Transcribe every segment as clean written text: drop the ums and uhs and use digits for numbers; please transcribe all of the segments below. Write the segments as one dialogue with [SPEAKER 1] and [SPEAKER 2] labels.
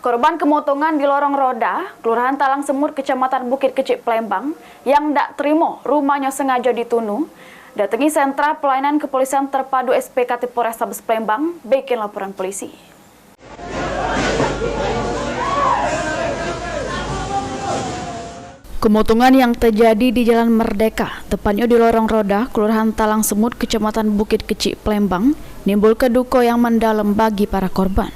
[SPEAKER 1] Korban kemotongan di lorong roda, Kelurahan Talang Semut, Kecamatan Bukit Kecik, Palembang, yang tak terima rumahnya sengaja ditunuh, datangi sentra pelayanan kepolisian terpadu SPKT Polrestabes Palembang, bikin laporan polisi. Kemotongan yang terjadi di Jalan Merdeka, tepatnya di lorong roda, Kelurahan Talang Semut, Kecamatan Bukit Kecik, Palembang, nimbul keduka yang mendalam bagi para korban.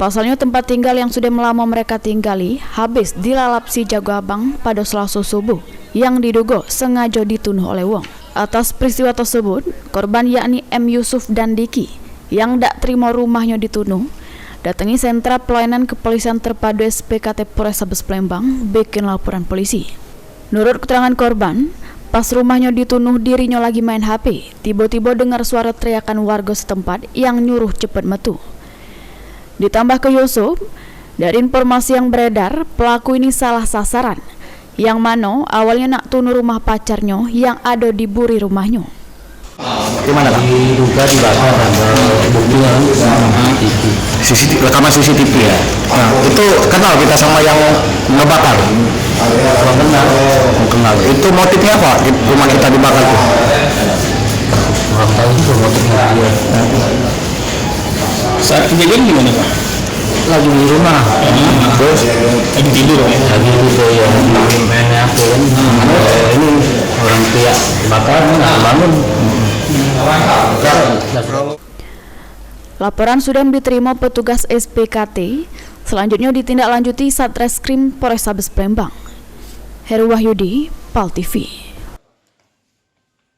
[SPEAKER 1] Pasalnya tempat tinggal yang sudah lama mereka tinggali habis dilalap si jago abang pada Selasa subuh yang diduga sengaja ditunuh oleh wong. Atas peristiwa tersebut, korban yakni M. Yusuf dan Diki yang tak terima rumahnya ditunuh, datangi sentra pelayanan kepolisian terpadu SPKT Polrestabes Palembang, bikin laporan polisi. Menurut keterangan korban, pas rumahnya ditunuh dirinya lagi main HP, tiba-tiba dengar suara teriakan warga setempat yang nyuruh cepat metu. Ditambah ke Yusuf, dari informasi yang beredar, pelaku ini salah sasaran, yang mana awalnya nak tunuh rumah pacarnya yang ada di buri rumahnya.
[SPEAKER 2] Gimana Pak?
[SPEAKER 3] Diduga dibakar ada bukti
[SPEAKER 2] Rekaman CCTV ya? Nah, itu kenal kita sama yang ngebakar?
[SPEAKER 3] kalau benar
[SPEAKER 2] Kenal. Itu motifnya apa rumah kita dibakar tuh?
[SPEAKER 3] orang tahu juga motifnya dia.
[SPEAKER 4] Saat kejadian gimana Pak?
[SPEAKER 3] Lagi di rumah
[SPEAKER 2] Terus
[SPEAKER 4] Lagi tidur ya?
[SPEAKER 3] lagi gitu ya main HP kan. Ini orang pihak bakar bangun.
[SPEAKER 1] Laporan sudah diterima petugas SPKT, selanjutnya ditindaklanjuti Satreskrim Polrestabes Palembang. Heru Wahyudi, PAL TV.